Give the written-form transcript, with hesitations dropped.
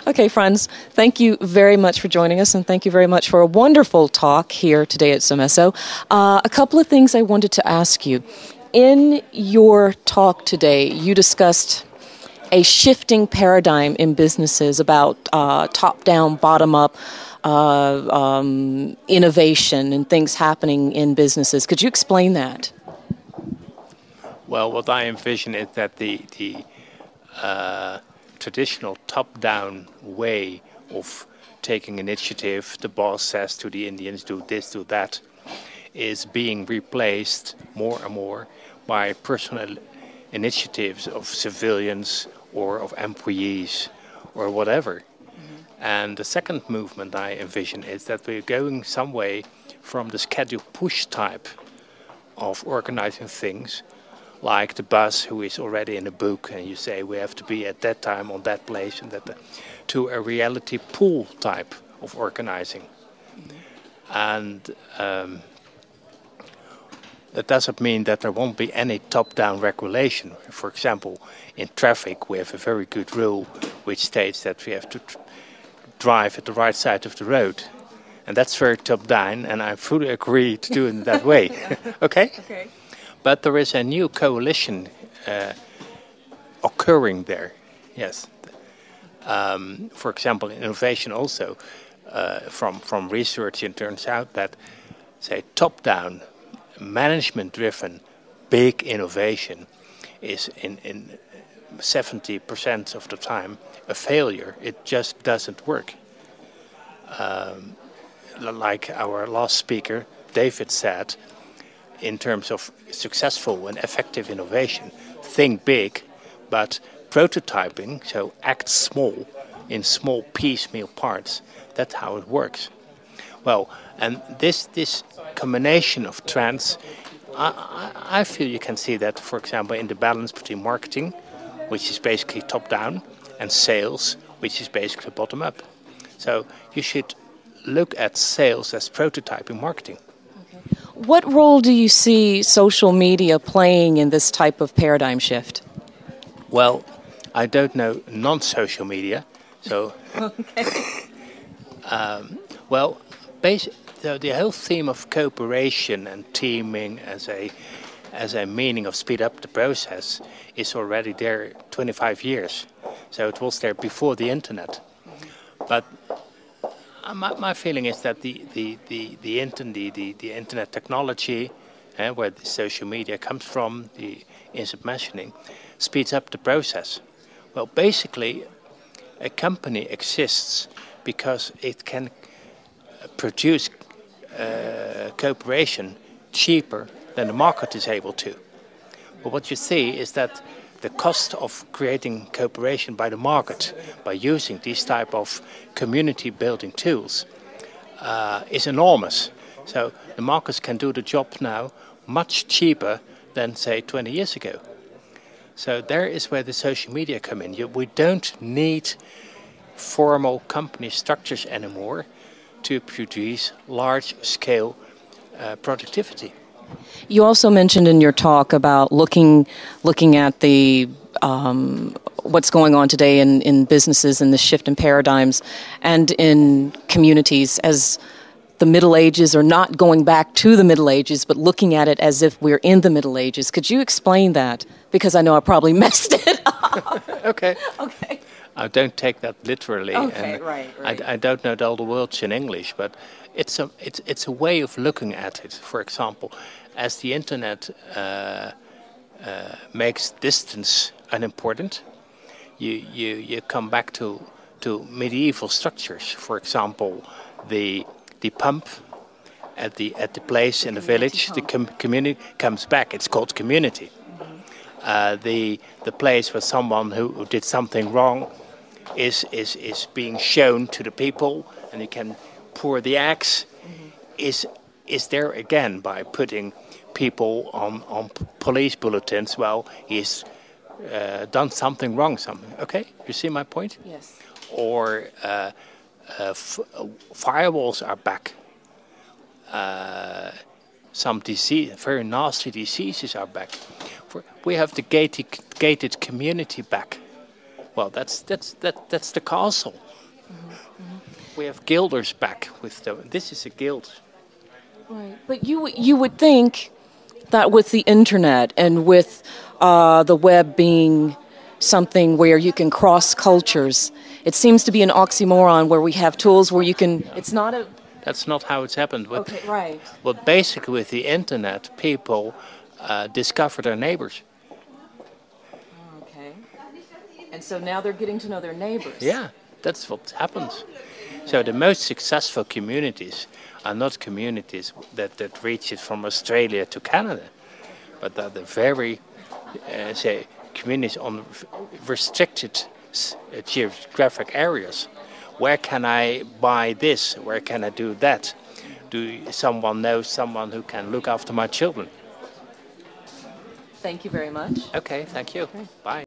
Okay, Frans, thank you very much for joining us, and thank you very much for a wonderful talk here today at Somesso. A couple of things I wanted to ask you. In your talk today, you discussed a shifting paradigm in businesses about top-down, bottom-up innovation and things happening in businesses. Could you explain that? Well, what I envision is that the traditional top-down way of taking initiative, the boss says to the Indians, do this, do that, is being replaced more and more by personal initiatives of civilians or of employees or whatever. And the second movement I envision is that we're going some way from the schedule push type of organizing things, like the bus who is already in a book and you say we have to be at that time on that place and that, to a reality pool type of organizing. And that doesn't mean that there won't be any top-down regulation. For example, in traffic we have a very good rule which states that we have to drive at the right side of the road. And that's very top-down, and I fully agree to do it that way. Okay? Okay. But there is a new coalition occurring there, yes. For example, in innovation also, from research it turns out that, say, top-down, management-driven, big innovation is in 70% of the time a failure. It just doesn't work. Like our last speaker, David, said, in terms of successful and effective innovation, think big, but prototyping, so act small, in small piecemeal parts, that's how it works. Well, and this combination of trends, I feel you can see that, for example, in the balance between marketing, which is basically top-down, and sales, which is basically bottom-up. So you should look at sales as prototyping marketing. What role do you see social media playing in this type of paradigm shift? Well, I don't know non-social media, so... well, the whole theme of cooperation and teaming as a meaning of speed up the process is already there 25 years. So it was there before the internet. But my feeling is that the internet technology, where the social media comes from, the instant messaging, speeds up the process. Well, basically, a company exists because it can produce cooperation cheaper than the market is able to. But what you see is that the cost of creating cooperation by the market, by using these type of community building tools, is enormous. So the markets can do the job now much cheaper than, say, 20 years ago. So there is where the social media come in. We don't need formal company structures anymore to produce large-scale productivity. You also mentioned in your talk about looking at the what's going on today in businesses and the shift in paradigms and in communities as the Middle Ages, or not going back to the Middle Ages, but looking at it as if we're in the Middle Ages. Could you explain that? Because I know I probably messed it up. Okay. Okay. I don't take that literally. Okay, and right. I don't know all the words in English, but it's a way of looking at it. For example, as the internet makes distance unimportant, you come back to medieval structures. For example, the pump at the place in the village, the community comes back. It's called community. The place where someone who did something wrong is being shown to the people, and you can pour the axe. Is there again by putting people on police bulletins? Well, he's done something wrong. Okay, you see my point? Yes. Or firewalls are back. Some disease, very nasty diseases are back. We have the gated community back. Well, that's the castle. We have guilders back with this is a guild. Right. But you would think that with the internet and with the web being something where you can cross cultures, it seems to be an oxymoron where we have tools where you can. It's not a. That's not how it's happened. Okay. Right. Well, basically, with the internet, people discover their neighbors. Okay. And so now they're getting to know their neighbors. Yeah, that's what happens. So the most successful communities are not communities that reach it from Australia to Canada, but that the very, say, communities on restricted geographic areas. Where can I buy this? Where can I do that? Do someone know someone who can look after my children? Thank you very much. Okay, thank you. Okay. Bye.